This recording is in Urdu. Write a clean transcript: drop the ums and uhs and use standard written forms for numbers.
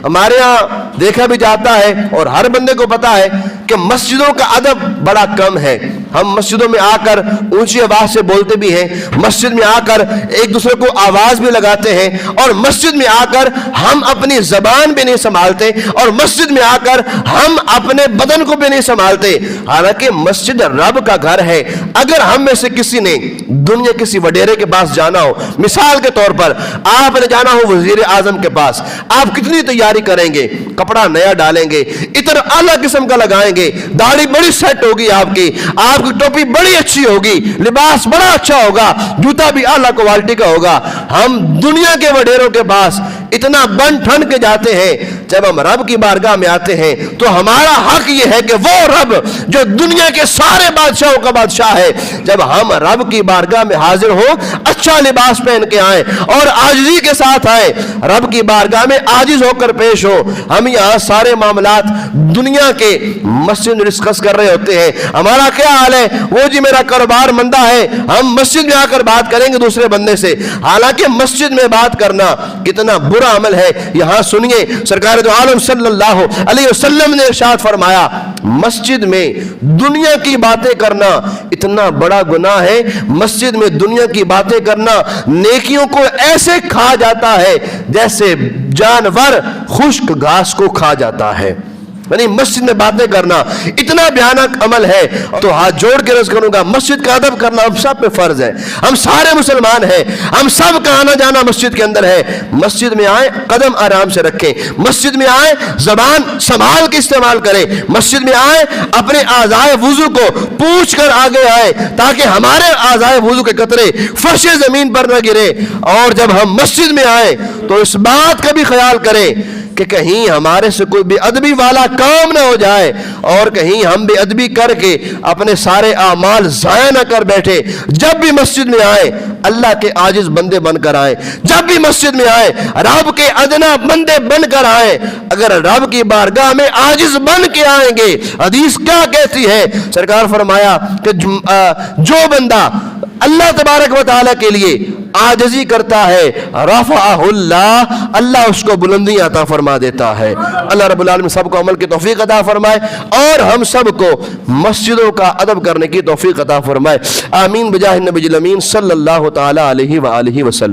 ہمارے ہاں دیکھا بھی جاتا ہے اور ہر بندے کو پتا ہے کہ مسجدوں کا ادب بڑا کم ہے. ہم مسجدوں میں آ کر اونچی آواز سے بولتے بھی ہیں, مسجد میں آ کر ایک دوسرے کو آواز بھی لگاتے ہیں, اور مسجد میں آ کر ہم اپنی زبان بھی نہیں سنبھالتے, اور مسجد میں آ کر ہم اپنے بدن کو بھی نہیں سنبھالتے. حالانکہ مسجد رب کا گھر ہے. اگر ہم میں سے کسی نے دنیا کسی وڈیرے کے پاس جانا ہو, مثال کے طور پر آپ نے جانا ہو وزیر اعظم کے پاس, آپ کتنی تیاری کریں گے؟ کپڑا نیا ڈالیں گے, عطر اعلیٰ قسم کا لگائیں گے, داڑھی بڑی سیٹ ہوگی آپ کی ٹوپی بڑی اچھی ہوگی, لباس بڑا اچھا ہوگا, جوتا بھی اعلیٰ کوالٹی کا ہوگا. ہم دنیا کے وڈیروں کے پاس اتنا بن ٹھن کے جاتے ہیں, جب ہم رب کی بارگاہ میں آتے ہیں تو ہمارا حق یہ ہے کہ وہ رب جو دنیا کے سارے بادشاہوں کا بادشاہ ہے, جب ہم رب کی بارگاہ میں حاضر ہو اچھا لباس پہن کے آئیں اور عاجزی کے ساتھ آئیں, رب کی بارگاہ میں عاجز ہو کر پیش ہو. ہم یہاں سارے معاملات دنیا کے مسجد میں ڈسکس کر رہے ہوتے ہیں. ہمارا کیا حال ہے؟ وہ جی میرا کاروبار مندہ ہے, ہم مسجد میں آ کر بات کریں گے دوسرے بندے سے. حالانکہ مسجد میں بات کرنا کتنا برا عمل ہے. یہاں سنیے, سرکار دو عالم صلی اللہ علیہ وسلم نے ارشاد فرمایا, مسجد میں دنیا کی باتیں کرنا اتنا بڑا گناہ ہے. مسجد میں دنیا کی باتیں کرنا نیکیوں کو ایسے کھا جاتا ہے جیسے جانور خشک گھاس کو کھا جاتا ہے. یعنی مسجد میں باتیں کرنا اتنا بھیانک عمل ہے. تو ہاتھ جوڑ کے عرض کروں گا, مسجد کا ادب کرنا ہم سب پہ فرض ہے. ہم سارے مسلمان ہیں, ہم سب کا آنا جانا مسجد کے اندر ہے. مسجد میں آئیں, قدم آرام سے رکھیں. مسجد میں آئیں, زبان سنبھال کے استعمال کریں. مسجد میں آئیں, اپنے اعضائے وضو کو پوچھ کر آگے آئیں تاکہ ہمارے اعضائے وضو کے قطرے فرش زمین پر نہ گرے. اور جب ہم مسجد میں آئیں تو اس بات کا بھی خیال کریں کہ کہیں ہمارے سے کوئی بے ادبی والا کام نہ ہو جائے, اور کہیں ہم بے ادبی کر کے اپنے سارے اعمال ضائع نہ کر بیٹھے. جب بھی مسجد میں آئے اللہ کے عاجز بندے بن کر آئے. جب بھی مسجد میں آئے رب کے ادنا بندے بن کر آئے. اگر رب کی بارگاہ میں عاجز بن کے آئیں گے, حدیث کیا کہتی ہے؟ سرکار فرمایا کہ جو بندہ اللہ تبارک و تعالیٰ کے لیے عاجزی کرتا ہے, رفعہ اللہ, اللہ اس کو بلندی عطا فرما دیتا ہے. اللہ رب العالمین سب کو عمل کی توفیق عطا فرمائے اور ہم سب کو مسجدوں کا ادب کرنے کی توفیق عطا فرمائے. آمین بجاہ النبی الامین صلی اللہ تعالی علیہ وآلہ وسلم.